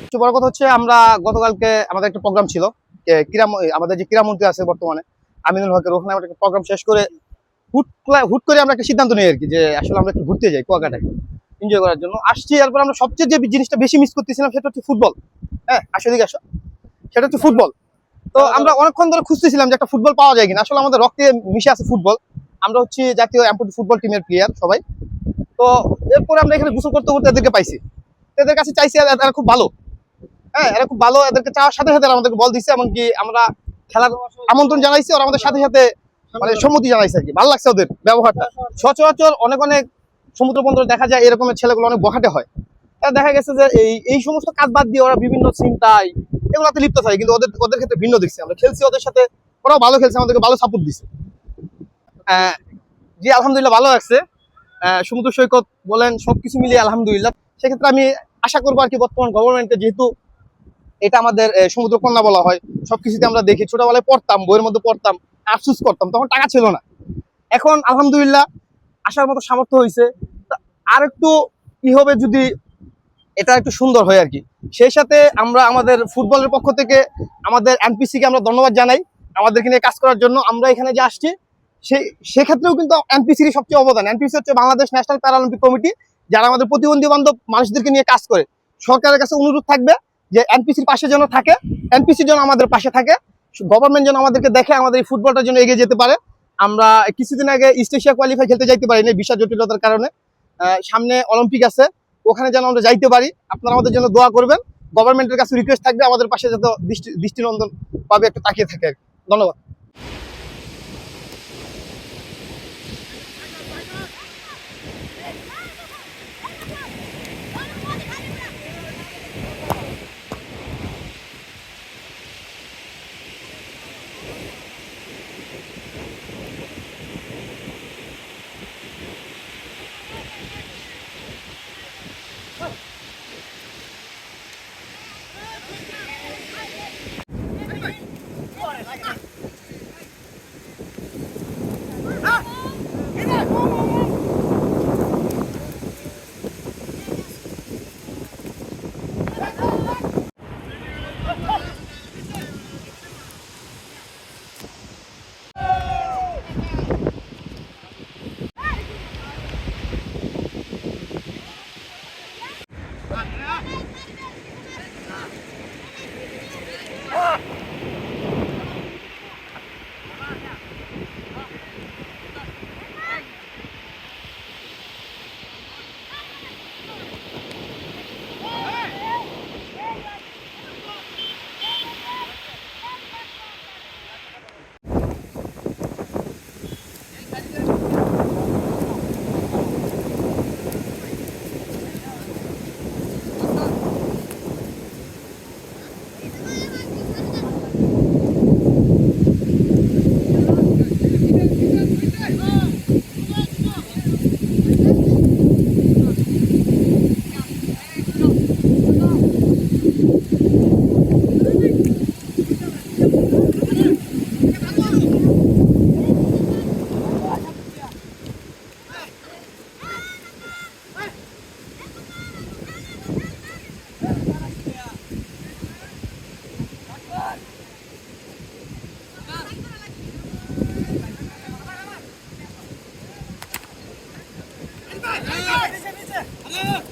সবচেয়ে বড় কথা হচ্ছে আমরা গতকালকে আমাদের একটা প্রোগ্রাম ছিল, আমাদের যে ক্রীড়ামন্ত্রী আছে বর্তমানে আমিনুল হকের, ওখানে আমরা একটা প্রোগ্রাম শেষ করে হুট করে আমরা একটা সিদ্ধান্ত নিই আর কি, যে আসলে আমরা একটু ঘুরতে যাই কুয়াকাটায় এনজয় করার জন্য আসছি। এরপর আমরা সবচেয়ে যে জিনিসটা বেশি মিস করতেছিলাম সেটা হচ্ছে ফুটবল। হ্যাঁ, আসলে আসো, সেটা হচ্ছে ফুটবল। তো আমরা অনেকক্ষণ ধরে খুঁজতেছিলাম যে একটা ফুটবল পাওয়া যায় কিনা। আসলে আমাদের রক্তে মিশে আছে ফুটবল, আমরা হচ্ছে জাতীয় এমপি ফুটবল টিমের প্লেয়ার সবাই। তো এরপরে আমরা এখানে গোসল করতে করতে এদেরকে পাইছি, এদের কাছে চাইছি, এরা খুব ভালো। হ্যাঁ, এরা খুব ভালো, এদেরকে চাওয়ার সাথে সাথে আমাদেরকে বল দিচ্ছে, এমনকি আমরা খেলার আমন্ত্রণ জানাইছি, ওরা আমাদের সাথে সাথে মানে সম্মতি জানাইছে আর কি। ভালো লাগছে ওদের ব্যবহারটা। সচরাচর অনেক অনেক সমুদ্র বন্দরে দেখা যায় এরকমের ছেলেগুলো অনেক বখাটে হয়। দেখা গেছে যে এই সমস্ত কাজ বাদ দিয়ে ওরা বিভিন্ন চিন্তায় এগুলোতে লিপ্ত থাকে, কিন্তু ওদের ওদের ক্ষেত্রে ভিন্ন দেখছি। আমরা খেলছি ওদের সাথে, ওরাও ভালো খেলছে, আমাদেরকে ভালো সাপোর্ট দিচ্ছে। জি, আলহামদুলিল্লাহ ভালো লাগছে। সমুদ্র সৈকত বলেন সবকিছু মিলিয়ে আলহামদুলিল্লাহ। সেক্ষেত্রে আমি আশা করবো আর কি, বর্তমান গভর্নমেন্টে যেহেতু এটা আমাদের সমুদ্র কন্যা বলা হয়, সবকিছুতে আমরা দেখি, ছোটবেলায় পড়তাম, বইয়ের মধ্যে পড়তাম, আফসুস করতাম, তখন টাকা ছিল না। এখন আলহামদুলিল্লাহ আসার মতো সামর্থ্য হয়েছে। আর একটু কি হবে যদি এটা একটু সুন্দর হয় আর কি। সেই সাথে আমরা আমাদের ফুটবলের পক্ষ থেকে আমাদের এনপিসিকে আমরা ধন্যবাদ জানাই আমাদেরকে নিয়ে কাজ করার জন্য। আমরা এখানে যে আসছি সেক্ষেত্রেও কিন্তু এনপিসির সবচেয়ে অবদান। এনপিসি হচ্ছে বাংলাদেশ ন্যাশনাল প্যারালিম্পিক কমিটি, যারা আমাদের প্রতিবন্ধী বান্ধব মানুষদেরকে নিয়ে কাজ করে। সরকারের কাছে অনুরোধ থাকবে যে এনপিসির পাশে যেন থাকে, এনপিসি যেন আমাদের পাশে থাকে, গভর্নমেন্ট যেন আমাদেরকে দেখে আমাদের এই ফুটবলটার জন্য এগিয়ে যেতে পারে। আমরা কিছুদিন আগে ইস্ট এশিয়া কোয়ালিফাই খেলতে যাইতে পারিনি ভিসা জটিলতার কারণে। সামনে অলিম্পিক আছে, ওখানে যেন আমরা যাইতে পারি। আপনারা আমাদের জন্য দোয়া করবেন। গভর্নমেন্টের কাছে রিকোয়েস্ট থাকবে আমাদের পাশে যাতে দৃষ্টিনন্দন ভাবে একটু তাকিয়ে থাকে। ধন্যবাদ। Hadi!